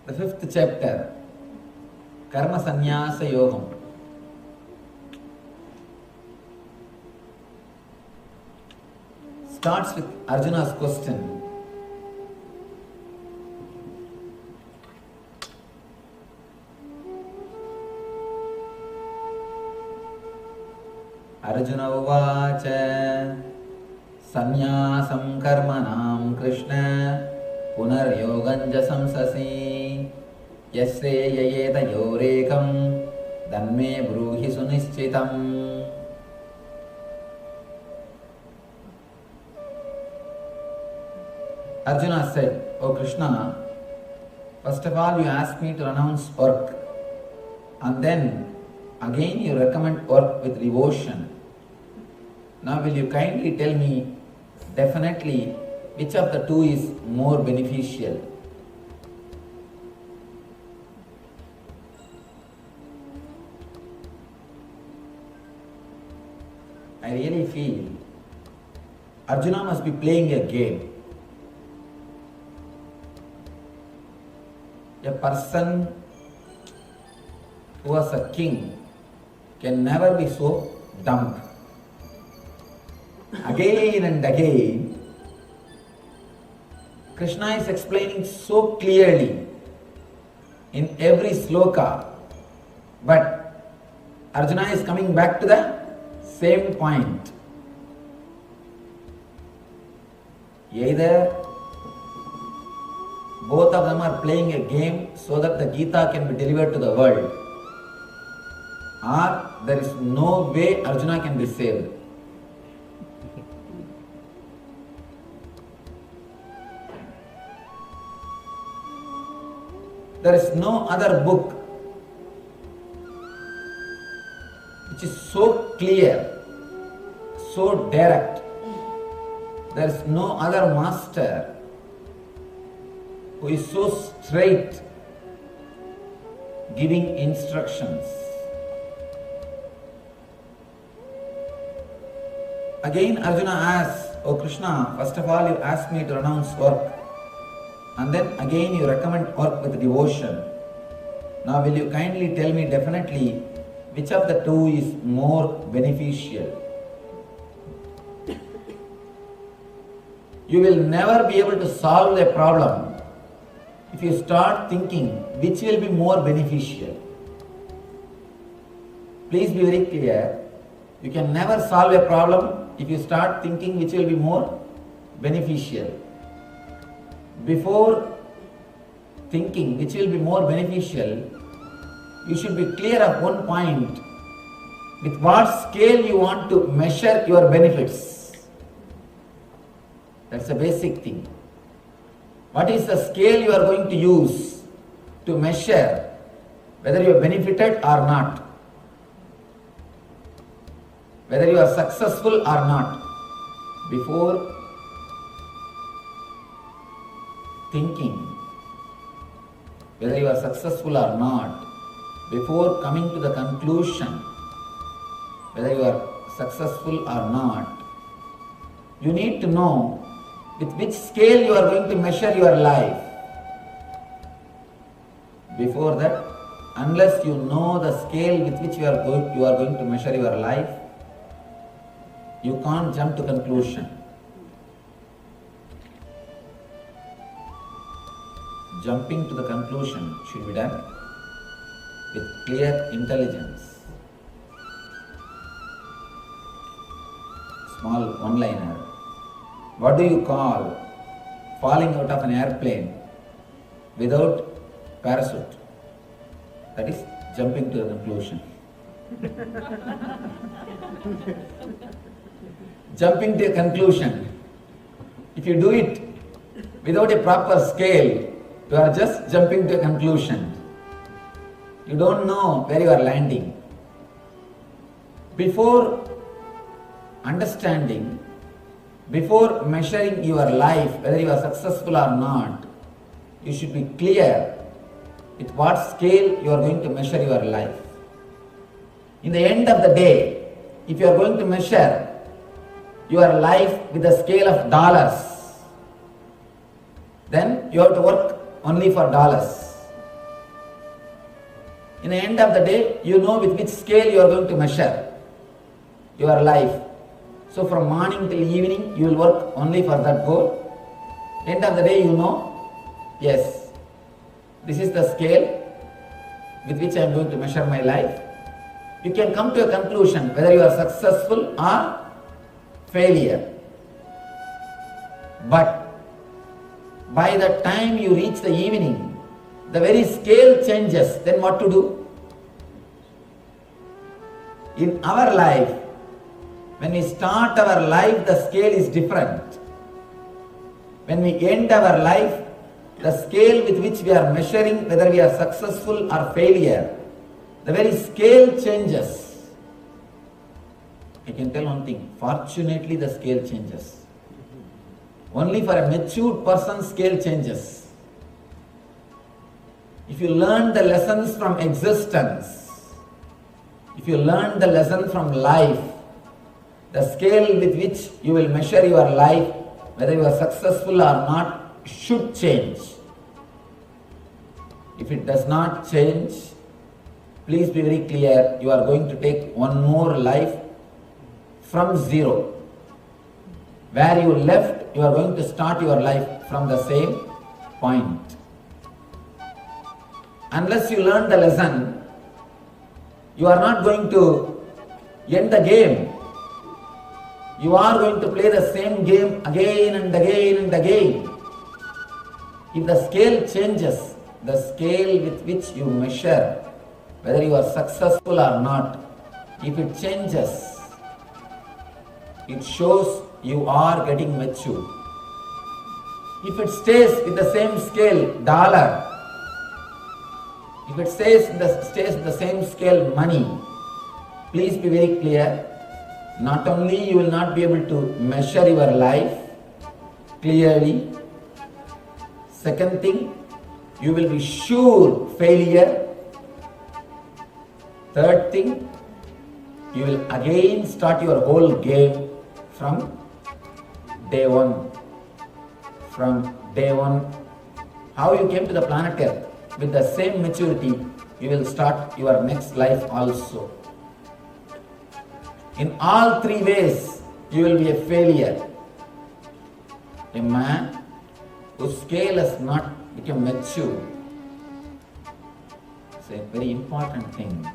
The 5th chapter, Karma Sannyasa Yogam. Starts with Arjuna's question. Arjuna uvacha Sannyasam karmanam Krishna Punar yoganja samsasi Yasre yayeta yorekam Danme bruhi sunischitam. Arjuna said, "O Krishna, first of all you asked me to renounce work, and then again you recommend work with devotion. Now will you kindly tell me definitely which of the two is more beneficial?" I really feel Arjuna must be playing a game. A person who was a king can never be so dumb. Again and again, Krishna is explaining so clearly in every sloka, but Arjuna is coming back to the same point. Either both of them are playing a game so that the Gita can be delivered to the world, or there is no way Arjuna can be saved. There is no other book which is so clear, so direct. There is no other master who is so straight, giving instructions. Again Arjuna asks, "O Krishna, first of all you asked me to renounce work, and then again you recommend work with devotion. Now will you kindly tell me definitely which of the two is more beneficial?" You will never be able to solve a problem if you start thinking which will be more beneficial. Please be very clear. You can never solve a problem if you start thinking which will be more beneficial. Before thinking which will be more beneficial, you should be clear of one point: with what scale you want to measure your benefits. That's a basic thing. What is the scale you are going to use to measure whether you are benefited or not, whether you are successful or not? Before thinking whether you are successful or not, before coming to the conclusion whether you are successful or not, you need to know with which scale you are going to measure your life. Before that, unless you know the scale with which you are going to measure your life, you can't jump to conclusion. Jumping to the conclusion should be done with clear intelligence. Small one-liner. What do you call falling out of an airplane without parachute? That is jumping to a conclusion. Jumping to a conclusion. If you do it without a proper scale, you are just jumping to a conclusion. You don't know where you are landing. Before understanding, before measuring your life, whether you are successful or not, you should be clear with what scale you are going to measure your life. In the end of the day, if you are going to measure your life with a scale of dollars, then you have to work only for dollars. In the end of the day, you know with which scale you are going to measure your life. So from morning till evening, you will work only for that goal. End of the day, you know, yes, this is the scale with which I am going to measure my life. You can come to a conclusion whether you are successful or failure. But by the time you reach the evening, the very scale changes. Then what to do? In our life, when we start our life, the scale is different. When we end our life, the scale with which we are measuring whether we are successful or failure, the very scale changes. I can tell one thing, fortunately the scale changes. Only for a matured person scale changes. If you learn the lessons from existence, if you learn the lesson from life, the scale with which you will measure your life, whether you are successful or not, should change. If it does not change, please be very clear, you are going to take one more life from zero. Where you left, you are going to start your life from the same point. Unless you learn the lesson, you are not going to end the game. You are going to play the same game again and again and again. If the scale changes, the scale with which you measure whether you are successful or not, if it changes, it shows you are getting mature. If it stays with the same scale, dollar, if it stays with the same scale, money, please be very clear. Not only you will not be able to measure your life clearly, second thing, you will be sure failure. Third thing, you will again start your whole game from day one. From day one, how you came to the planet Earth, with the same maturity, you will start your next life also. In all three ways, you will be a failure. A man whose scale has not become mature. It's a very important thing.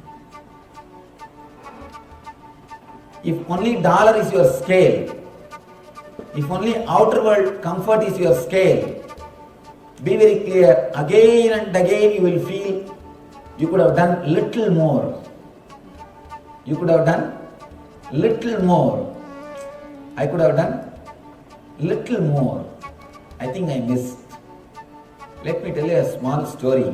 If only dollar is your scale, if only outer world comfort is your scale, be very clear, again and again you will feel you could have done little more. You could have done little more. I could have done little more. I think I missed. Let me tell you a small story.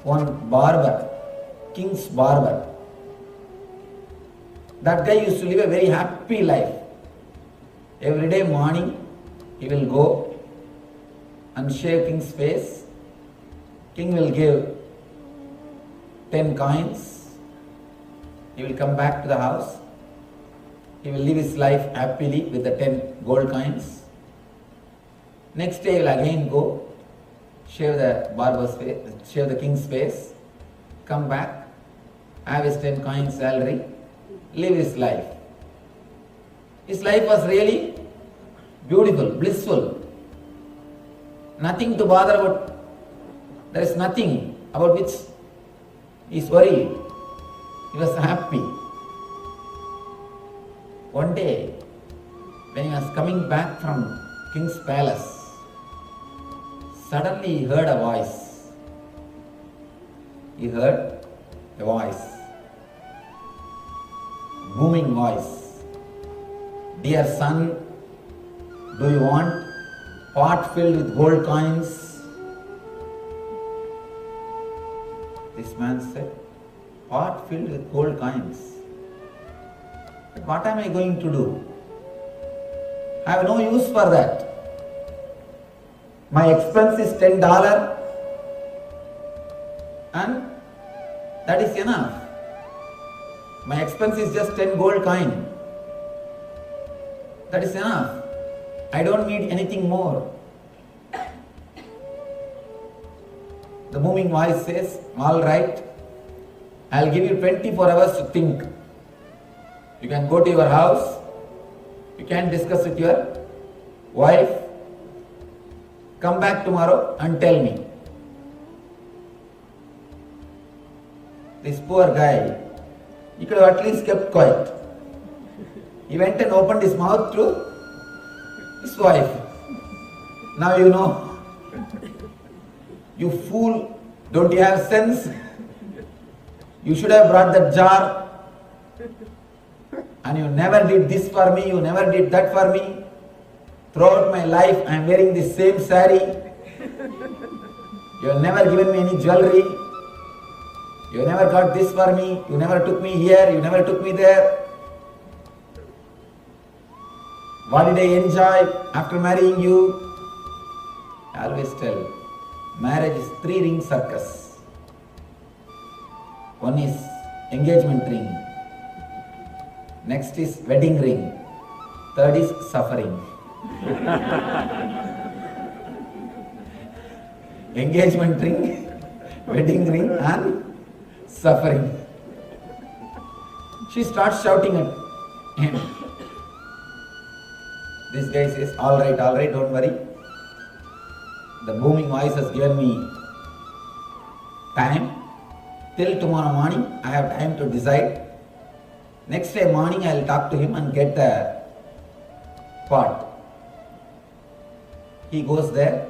One barber, king's barber, that guy used to live a very happy life. Every day morning he will go and shave king's face. King will give 10 coins. He will come back to the house. He will live his life happily with the 10 gold coins. Next day he will again go, shave the barber's face, shave the king's face, come back, have his 10 coins salary, live his life. His life was really beautiful, blissful. Nothing to bother about. There is nothing about which he is worried. He was happy. One day, when he was coming back from king's palace, suddenly he heard a voice. He heard a voice, booming voice. Dear son, do you want pot filled with gold coins? This man said, pot filled with gold coins. But what am I going to do? I have no use for that. My expense is $10 and that is enough. My expense is just 10 gold coin. That is enough. I don't need anything more. The booming voice says, all right, I'll give you 24 hours to think. You can go to your house, you can discuss with your wife, come back tomorrow and tell me. This poor guy, he could have at least kept quiet. He went and opened his mouth to his wife. Now you know. You fool, don't you have sense? You should have brought that jar. And you never did this for me, you never did that for me. Throughout my life I am wearing the same saree. You have never given me any jewelry. You never got this for me, you never took me here, you never took me there. What did I enjoy after marrying you? I always tell, marriage is 3-ring circus. One is engagement ring. Next is wedding ring. Third is suffering. Engagement ring, wedding ring and suffering. She starts shouting at him. This guy says, all right, don't worry. The booming voice has given me time. Till tomorrow morning, I have time to decide. Next day morning, I will talk to him and get the pot. He goes there.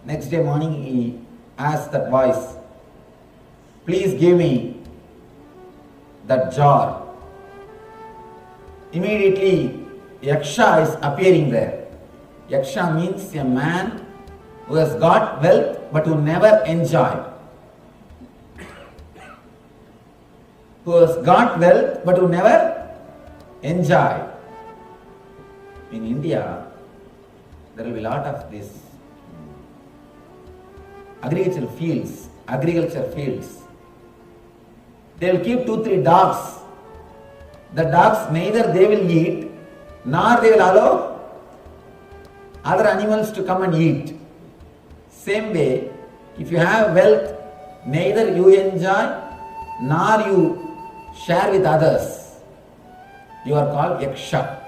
Next day morning, he asks that voice, please give me that jar. Immediately, Yaksha is appearing there. Yaksha means a man who has got wealth but who never enjoyed. Who has got wealth but who never enjoyed. In India, there will be a lot of this agricultural fields. They will keep 2-3 dogs. The dogs neither they will eat nor they will allow other animals to come and eat. Same way, if you have wealth, neither you enjoy nor you share with others. You are called Yaksha.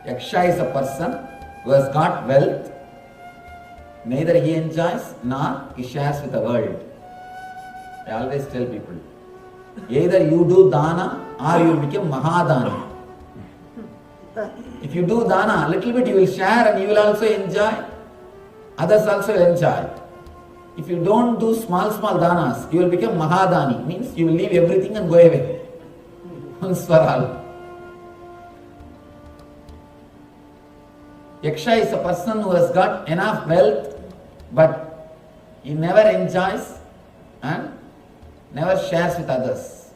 Yaksha is a person who has got wealth, neither he enjoys nor he shares with the world. I always tell people, either you do Dhana or you become Mahadana. If you do Dhana, little bit you will share and you will also enjoy, others also enjoy. If you don't do small Dhanas, you will become Mahadani, means you will leave everything and go away. Once for all. Yaksha is a person who has got enough wealth, but he never enjoys and never shares with others.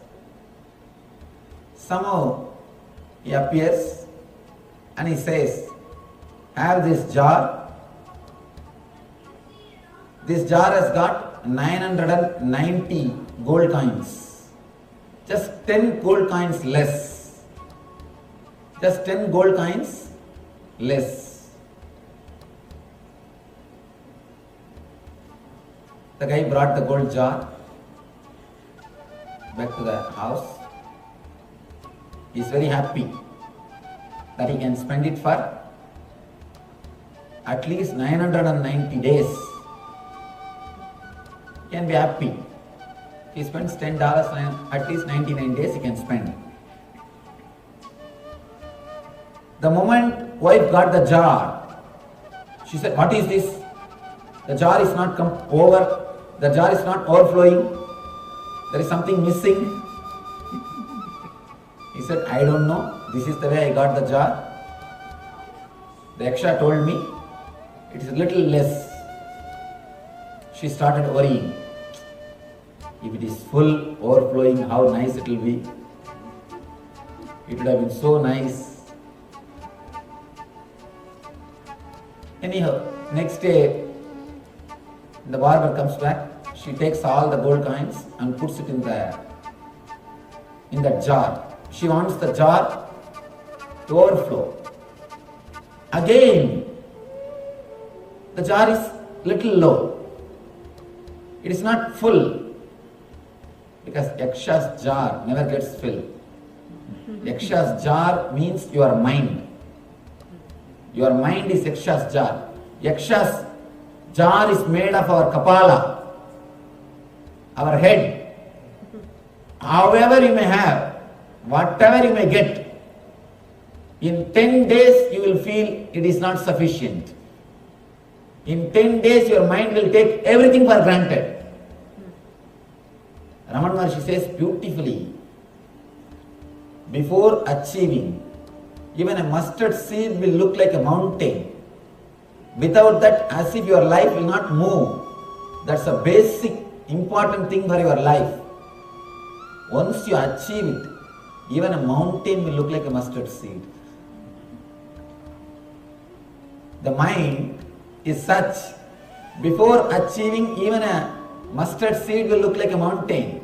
Somehow he appears and he says, have this jar. This jar has got 990 gold coins. Just 10 gold coins less. Just 10 gold coins less. The guy brought the gold jar back to the house. He is very happy that he can spend it for at least 990 days. He can be happy. He spends $10, at least 99 days he can spend. The moment wife got the jar, she said, what is this? The jar is not over. The jar is not overflowing. There is something missing. He said, I don't know. This is the way I got the jar. The Yaksha told me, it is a little less. She started worrying. If it is full, overflowing, how nice it will be. It would have been so nice. Anyhow, next day, the barber comes back. She takes all the gold coins and puts it in that jar. She wants the jar to overflow. Again, the jar is little low. It is not full. Because Yaksha's jar never gets filled. Yaksha's jar means your mind. Your mind is Yaksha's jar. Yaksha's jar is made of our kapala, our head. However you may have, whatever you may get, in 10 days you will feel it is not sufficient. In 10 days your mind will take everything for granted. Raman Maharshi says beautifully, before achieving, even a mustard seed will look like a mountain. Without that, as if your life will not move. That's a basic, important thing for your life. Once you achieve it, even a mountain will look like a mustard seed. The mind is such, before achieving, even a mustard seed will look like a mountain.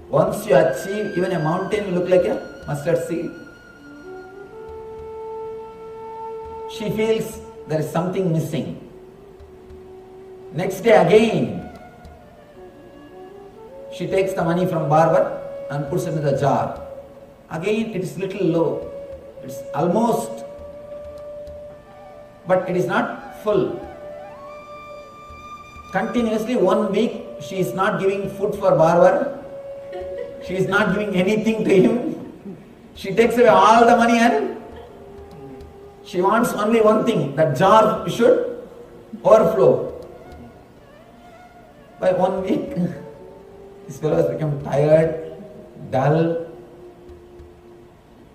Once you achieve, even a mountain will look like a mustard seed. She feels there is something missing. Next day again, she takes the money from barber and puts it in the jar. Again it is little low. It's almost, but it is not full. Continuously 1 week she is not giving food for barber. She is not giving anything to him. She takes away all the money and she wants only one thing, that jar should overflow. By 1 week, this fellow has become tired, dull.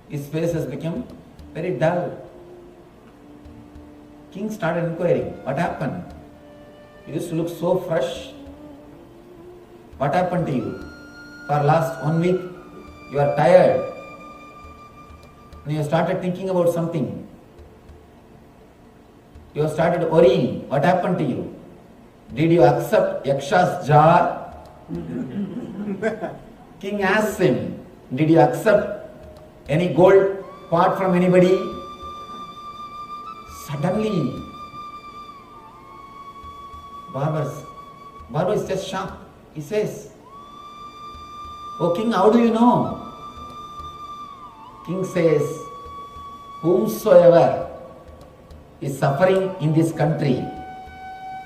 His face has become very dull. King started inquiring, what happened? You used to look so fresh. What happened to you? For last 1 week, you are tired. And you started thinking about something. You have started worrying. What happened to you? Did you accept Yaksha's jar? King asks him, did you accept any gold part from anybody? Suddenly, Barber is just shocked. He says, "Oh King, how do you know?" King says, "Whomsoever is suffering in this country,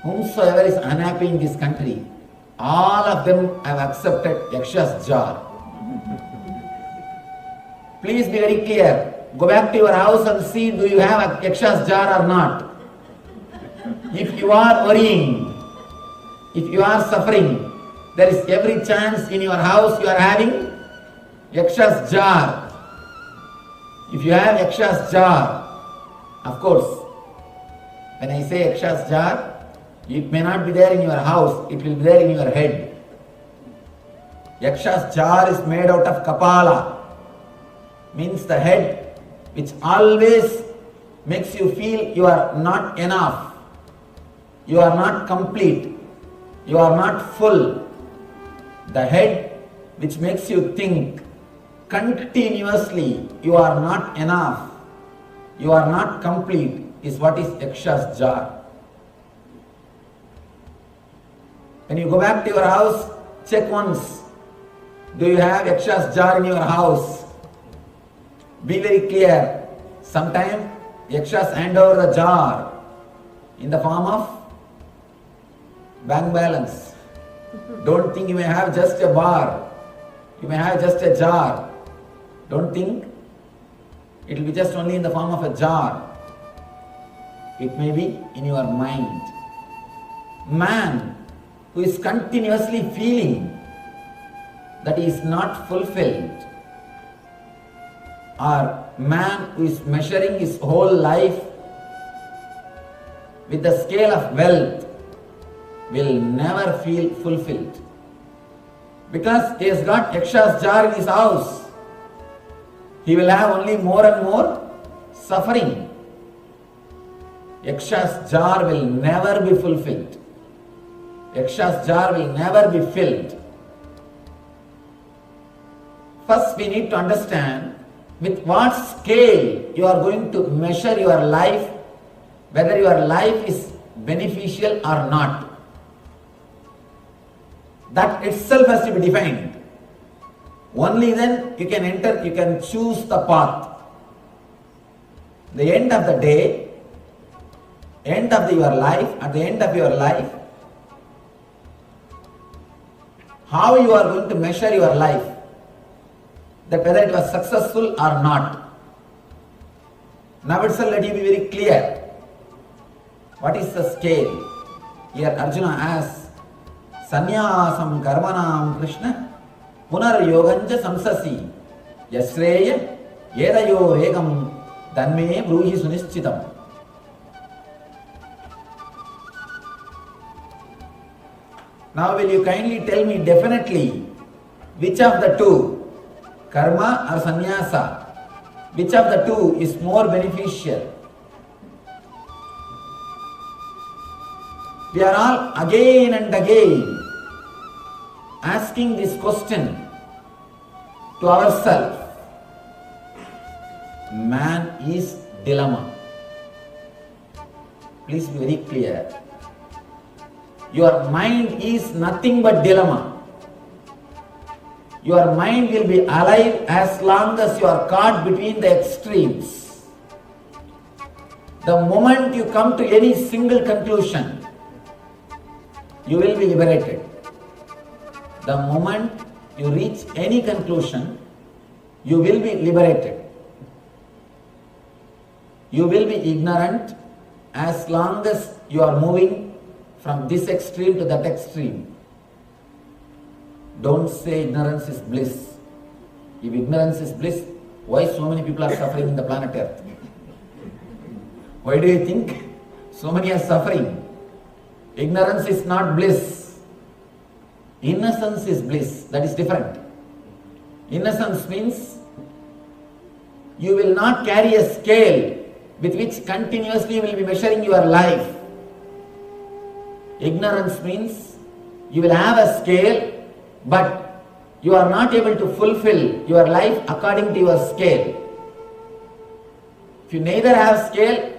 whomsoever is unhappy in this country, all of them have accepted Yaksha's jar." Please be very clear. Go back to your house and see, do you have a Yaksha's jar or not? If you are worrying, if you are suffering, there is every chance in your house you are having Yaksha's jar. If you have Yaksha's jar, of course, when I say Yaksha's jar, it may not be there in your house, it will be there in your head. Yaksha's jar is made out of kapala, means the head, which always makes you feel you are not enough, you are not complete, you are not full. The head which makes you think continuously you are not enough, you are not complete, is what is Yaksha's jar. When you go back to your house, check once. Do you have Yaksha's jar in your house? Be very clear. Sometimes Yakshas hand over the jar in the form of bank balance. Don't think you may have just a bar. You may have just a jar. Don't think it will be just only in the form of a jar. It may be in your mind. Man who is continuously feeling that he is not fulfilled, or man who is measuring his whole life with the scale of wealth, will never feel fulfilled. Because he has got Yaksha's jar in his house, he will have only more and more suffering. Yaksha's jar will never be fulfilled. Yaksha's jar will never be filled. First we need to understand with what scale you are going to measure your life, whether your life is beneficial or not. That itself has to be defined. Only then you can enter, you can choose the path. The end of the day, end of your life, at the end of your life, how you are going to measure your life, that whether it was successful or not. Now itself let you be very clear. What is the scale? Here Arjuna asks, Sanyasam karmanam Krishna punar yoganja samsasi yasreya yedayo regam tanme bruhi sunischitam. Now will you kindly tell me definitely which of the two, karma or sannyasa, which of the two is more beneficial? We are all again and again asking this question to ourselves. Man is dilemma. Please be very clear. Your mind is nothing but dilemma. Your mind will be alive as long as you are caught between the extremes. The moment you come to any single conclusion, you will be liberated. The moment you reach any conclusion, you will be liberated. You will be ignorant as long as you are moving from this extreme to that extreme. Don't say ignorance is bliss. If ignorance is bliss, why so many people are suffering in the planet Earth? Why do you think so many are suffering? Ignorance is not bliss. Innocence is bliss. That is different. Innocence means you will not carry a scale with which continuously you will be measuring your life. Ignorance means you will have a scale, but you are not able to fulfill your life according to your scale. If you neither have scale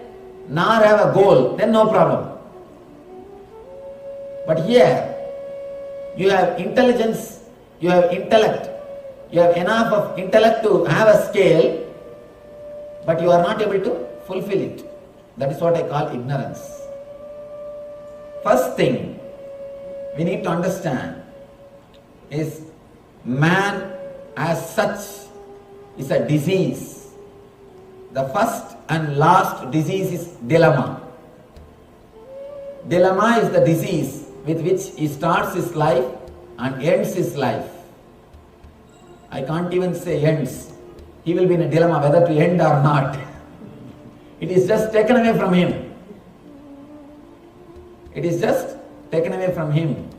nor have a goal, then no problem. But here, you have intelligence, you have intellect, you have enough of intellect to have a scale, but you are not able to fulfill it. That is what I call ignorance. First thing we need to understand is man as such is a disease. The first and last disease is dilemma. Dilemma is the disease with which he starts his life and ends his life. I can't even say ends. He will be in a dilemma whether to end or not. It is just taken away from him. It is just taken away from him.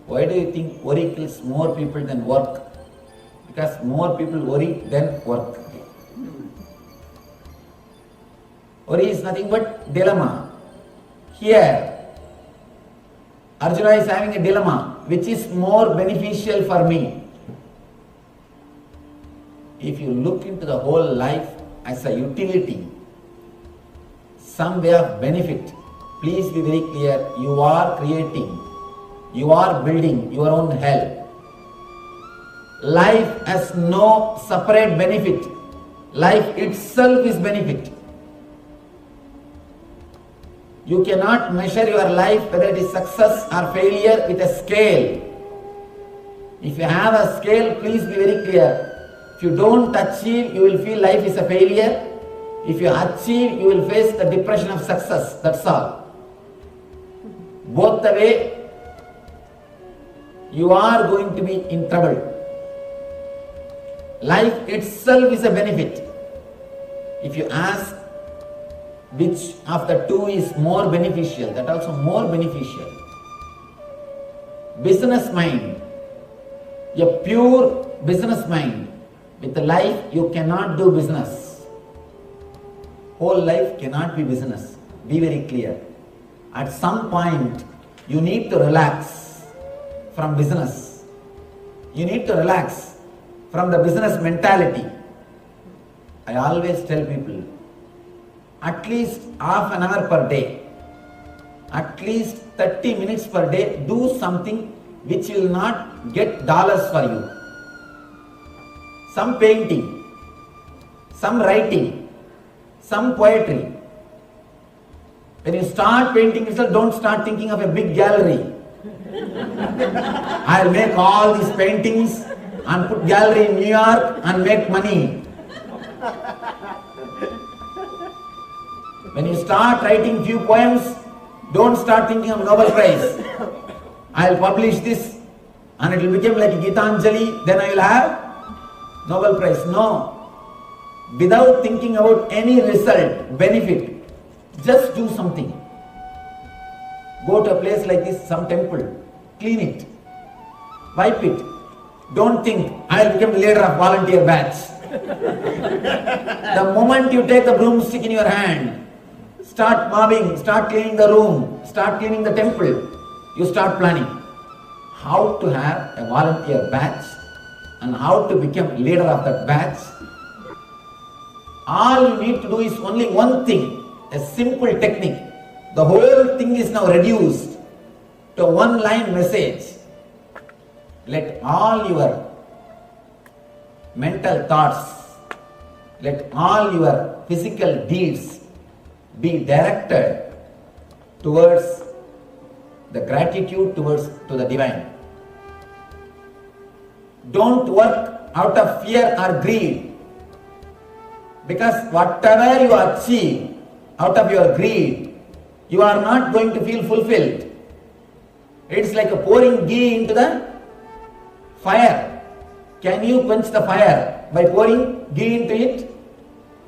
Why do you think worry kills more people than work? Because more people worry than work. Worry is nothing but dilemma. Here, Arjuna is having a dilemma. Which is more beneficial for me? If you look into the whole life as a utility, some way of benefit, please be very clear, you are creating, you are building your own hell. Life has no separate benefit. Life itself is benefit. You cannot measure your life whether it is success or failure with a scale. If you have a scale, please be very clear. If you don't achieve, you will feel life is a failure. If you achieve, you will face the depression of success. That's all. Both the way, you are going to be in trouble. Life itself is a benefit. If you ask which of the two is more beneficial, that also more beneficial. Business mind, a pure business mind, with the life you cannot do business. Whole life cannot be business. Be very clear. At some point, you need to relax from business. You need to relax from the business mentality. I always tell people, at least half an hour per day, at least 30 minutes per day, do something which will not get dollars for you. Some painting, some writing, some poetry. When you start painting itself, don't start thinking of a big gallery. I'll make all these paintings and put gallery in New York and make money. When you start writing few poems, don't start thinking of Nobel Prize. I'll publish this and it will become like Gitanjali, then I will have Nobel Prize. No. Without thinking about any result, benefit, just do something. Go to a place like this, some temple, clean it, wipe it. Don't think, I'll become leader of volunteer batch. The moment you take the broomstick in your hand, start mopping, start cleaning the room, start cleaning the temple, you start planning how to have a volunteer batch and how to become leader of that batch. All you need to do is only one thing, a simple technique. The whole thing is now reduced to a one-line message. Let all your mental thoughts, let all your physical deeds be directed towards the gratitude to the divine. Don't work out of fear or greed, because whatever you achieve out of your greed, you are not going to feel fulfilled. It's like a pouring ghee into the fire. Can you quench the fire by pouring ghee into it?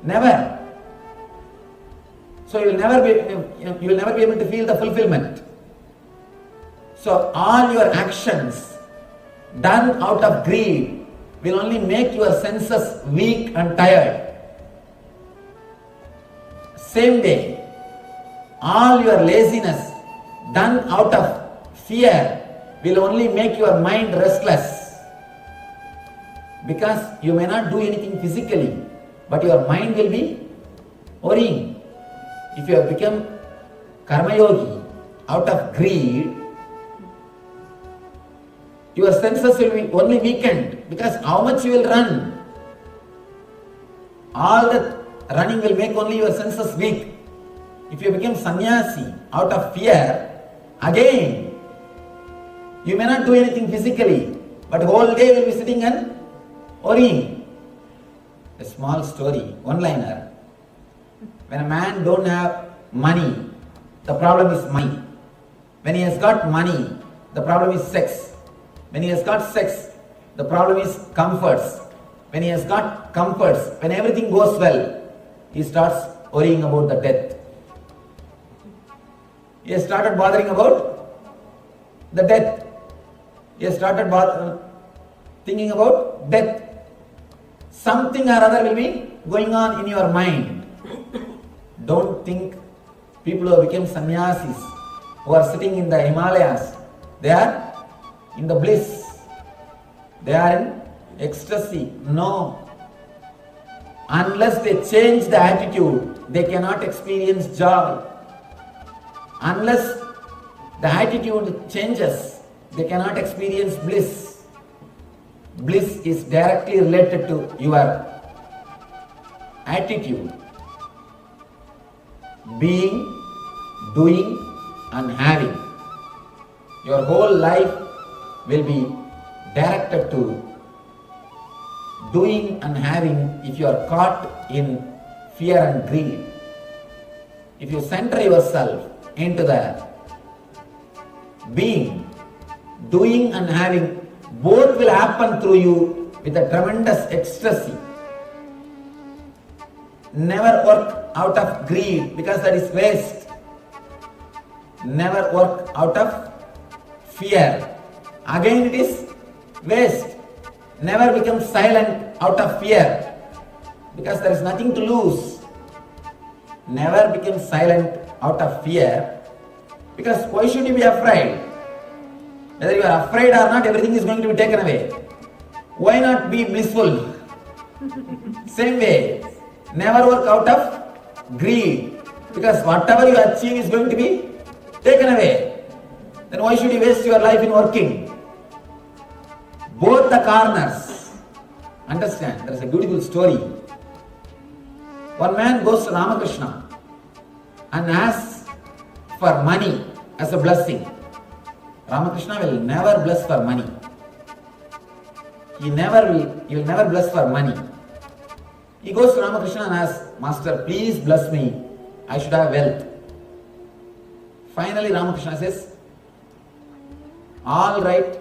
Never. So you will never be able to feel the fulfillment. So all your actions done out of greed will only make your senses weak and tired. Same way, all your laziness done out of fear will only make your mind restless. Because you may not do anything physically, but your mind will be worrying. If you have become karma yogi out of greed, your senses will be only weakened, because how much you will run? All the running will make only your senses weak. If you become sannyasi out of fear, again, you may not do anything physically, but whole day you will be sitting and worrying. A small story, one-liner. When a man don't have money, the problem is money. When he has got money, the problem is sex. When he has got sex, the problem is comforts. When he has got comforts, when everything goes well, he starts worrying about the death. He has started bothering about the death. He has started thinking about death. Something or other will be going on in your mind. Don't think people who have become sannyasis, who are sitting in the Himalayas, they are in the bliss. They are in ecstasy. No. Unless they change the attitude, they cannot experience joy. Unless the attitude changes, they cannot experience bliss. Bliss is directly related to your attitude. Being, doing and having. Your whole life will be directed to doing and having if you are caught in fear and greed. If you center yourself into the being, doing and having, both will happen through you with a tremendous ecstasy. Never work out of greed, because that is waste. Never work out of fear. Again it is waste. Never become silent out of fear, because there is nothing to lose. Never become silent out of fear, because why should you be afraid? Whether you are afraid or not, everything is going to be taken away. Why not be blissful? Same way, never work out of greed, because whatever you achieve is going to be taken away. then why should you waste your life in working? Both the corners. Understand? There is a beautiful story. One man goes to Ramakrishna and asks for money as a blessing. Ramakrishna will never bless for money. He will never bless for money. He goes to Ramakrishna and asks, Master, please bless me. I should have wealth. Finally, Ramakrishna says, all right,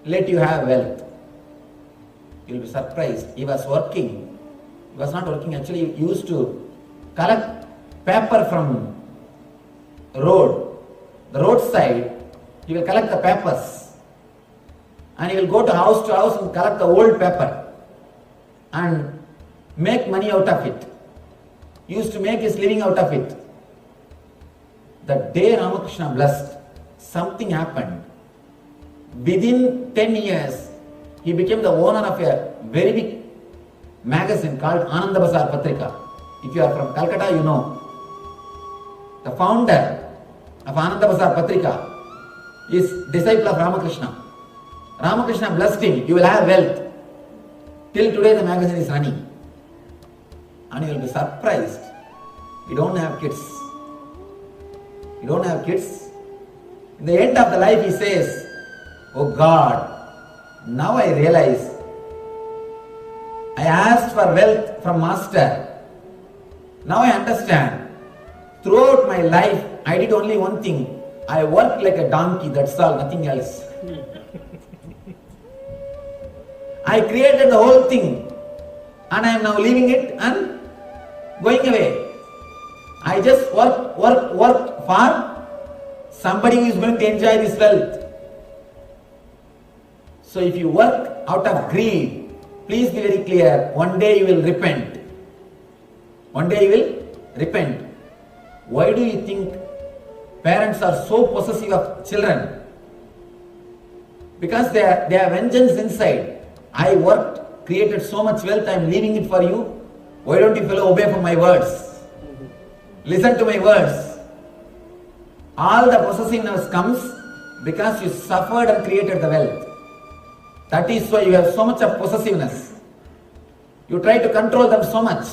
let you have wealth. You will be surprised. He was working. He was not working. Actually, he used to collect paper from road. The roadside, he will collect the papers. And he will go to house and collect the old paper and make money out of it. He used to make his living out of it. The day Ramakrishna blessed, something happened. Within 10 years, he became the owner of a very big magazine called Ananda Bazar Patrika. If you are from Calcutta, you know. The founder of Ananda Bazar Patrika is disciple of Ramakrishna. Ramakrishna blessed him, you will have wealth. Till today the magazine is running. And you will be surprised. You don't have kids. You don't have kids. In the end of the life he says, oh God, now I realize I asked for wealth from Master. Now I understand. Throughout my life I did only one thing. I worked like a donkey, that's all, nothing else. I created the whole thing and I am now leaving it and going away. I just work for somebody who is going to enjoy this wealth. So if you work out of greed, please be very clear, one day you will repent. One day you will repent. Why do you think parents are so possessive of children? Because they have vengeance inside. I worked, created so much wealth, I am leaving it for you. Why don't you fellow obey from my words? Listen to my words. All the possessiveness comes because you suffered and created the wealth. That is why you have so much of possessiveness. You try to control them so much.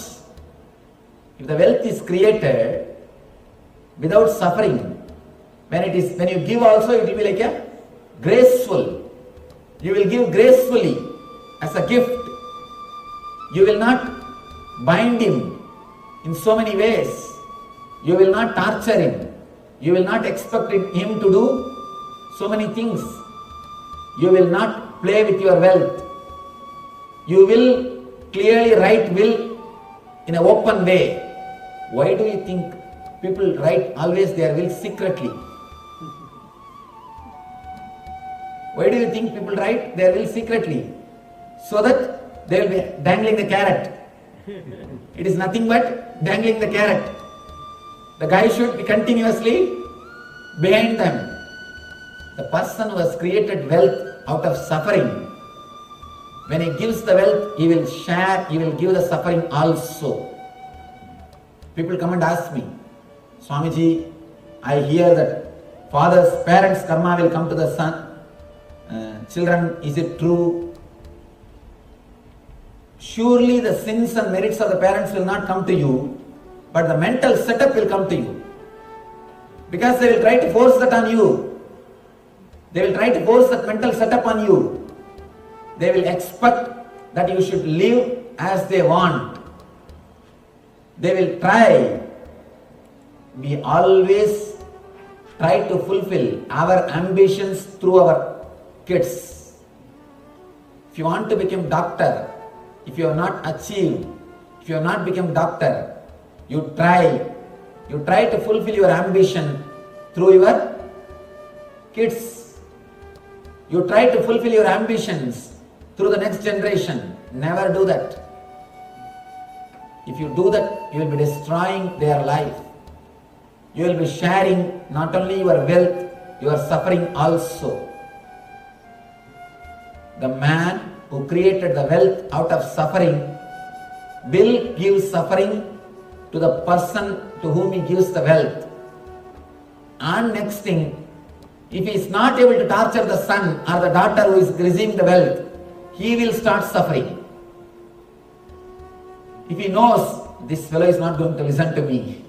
If the wealth is created without suffering, when you give also, it will be like a graceful. You will give gracefully as a gift. You will not bind him in so many ways. You will not torture him. You will not expect him to do so many things. You will not play with your wealth. You will clearly write will in an open way. Why do you think people write always their will secretly? Why do you think people write their will secretly? So that they will be dangling the carrot. It is nothing but dangling the carrot. The guy should be continuously behind them. The person who has created wealth out of suffering, when he gives the wealth, he will share, he will give the suffering also. People come and ask me, Swamiji, I hear that parents' karma will come to the son. Children, is it true? Surely the sins and merits of the parents will not come to you, but the mental setup will come to you. Because they will try to force that on you. They will try to force that mental setup on you. They will expect that you should live as they want. They will try. We always try to fulfill our ambitions through our kids. If you want to become doctor, if you have not achieved, if you have not become doctor, you try to fulfill your ambition through your kids. You try to fulfill your ambitions through the next generation. Never do that. If you do that, you will be destroying their life. You will be sharing not only your wealth, your suffering also. The man who created the wealth out of suffering will give suffering to the person to whom he gives the wealth. And next thing, If he is not able to torture the son or the daughter who is receiving the wealth, he will start suffering. If he knows this fellow is not going to listen to me,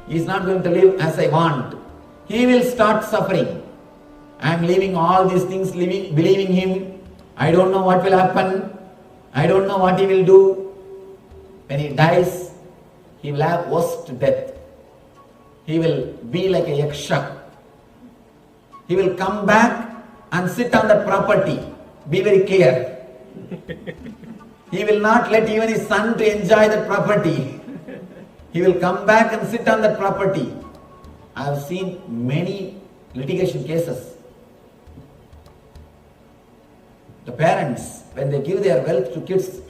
he is not going to live as I want, he will start suffering. I am leaving all these things, believing him. I don't know what will happen. I don't know what he will do. When he dies, he will have worst death. He will be like a yaksha. He will come back and sit on the property. Be very clear. He will not let even his son to enjoy the property. He will come back and sit on that property. I have seen many litigation cases. The parents, when they give their wealth to kids,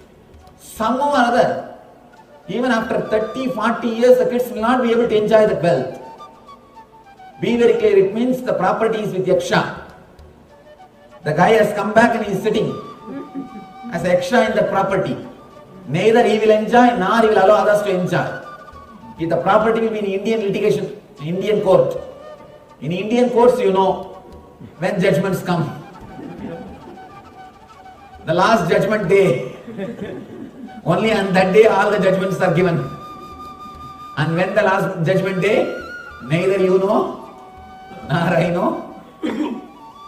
somehow or other, even after 30, 40 years, the kids will not be able to enjoy that wealth. Be very clear, it means the property is with yaksha. The guy has come back and he is sitting as a yaksha in the property. Neither he will enjoy, nor he will allow others to enjoy. If the property will be in Indian litigation, Indian court. In Indian courts, you know, when judgments come. The last judgment day, only on that day all the judgments are given. And when the last judgment day, neither you know, nor I know.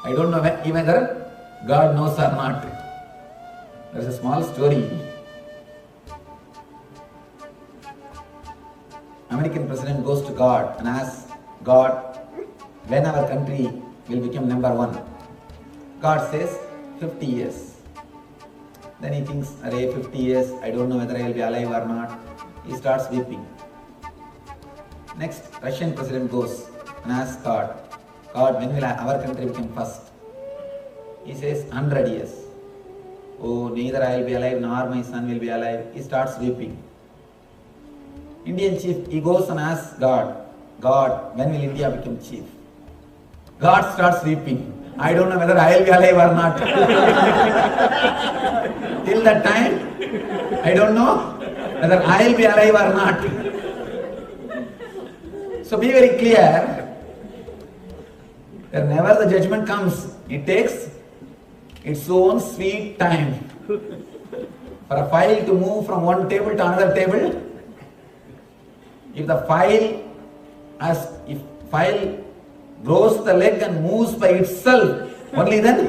I don't know whether God knows or not. There is a small story. American president goes to God and asks God, when our country will become number one? God says, 50 years. Then he thinks, array, 50 years, I don't know whether I will be alive or not. He starts weeping. Next, Russian president goes and asks God, God, when will our country become first? He says, 100 years. Oh, neither I will be alive nor my son will be alive. He starts weeping. Indian chief, he goes and asks God, God, when will India become chief? God starts weeping. I don't know whether I will be alive or not. Till that time, I don't know whether I will be alive or not. So be very clear, whenever the judgment comes, it takes its own sweet time. For a file to move from one table to another table, if file grows the leg and moves by itself, only then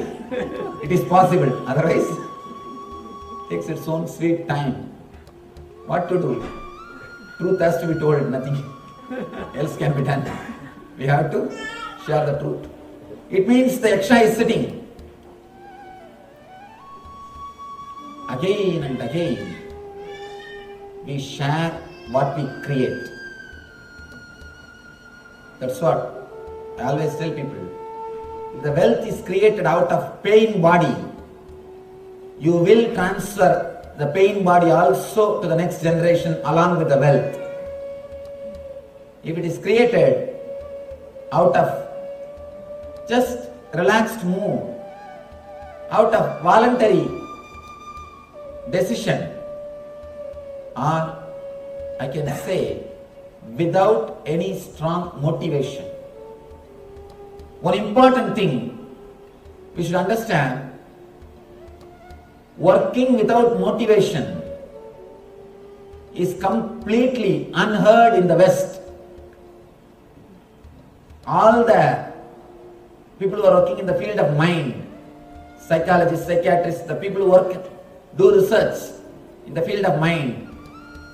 it is possible. Otherwise, it takes its own sweet time. What to do? Truth has to be told, nothing else can be done. We have to share the truth. It means the yaksha is sitting. Again and again, we share what we create. That's what I always tell people. If the wealth is created out of pain body, you will transfer the pain body also to the next generation along with the wealth. If it is created out of just relaxed mood, out of voluntary decision, or I can say without any strong motivation. One important thing we should understand, working without motivation is completely unheard in the West. All the people who are working in the field of mind, psychologists, psychiatrists, the people who do research in the field of mind,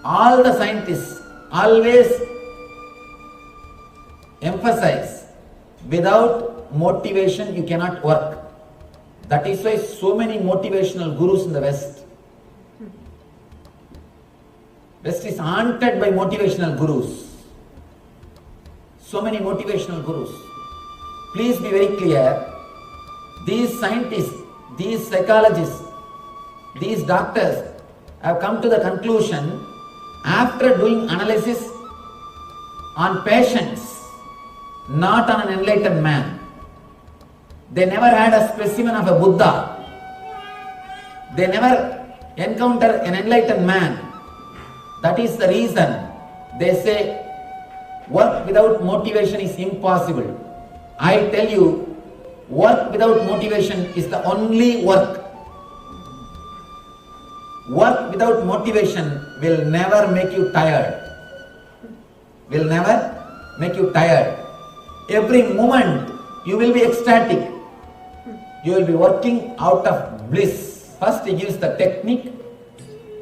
all the scientists always emphasize, without motivation you cannot work. That is why so many motivational gurus in the West. West is haunted by motivational gurus. So many motivational gurus. Please be very clear, these scientists, these psychologists, these doctors have come to the conclusion after doing analysis on patients, not on an enlightened man. They never had a specimen of a Buddha. They never encounter an enlightened man. That is the reason they say work without motivation is impossible. I tell you, work without motivation is the only work. Work without motivation will never make you tired. Will never make you tired. Every moment you will be ecstatic. You will be working out of bliss. First he gives the technique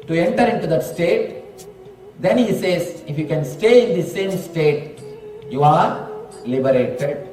to enter into that state. Then he says, if you can stay in the same state, you are liberated.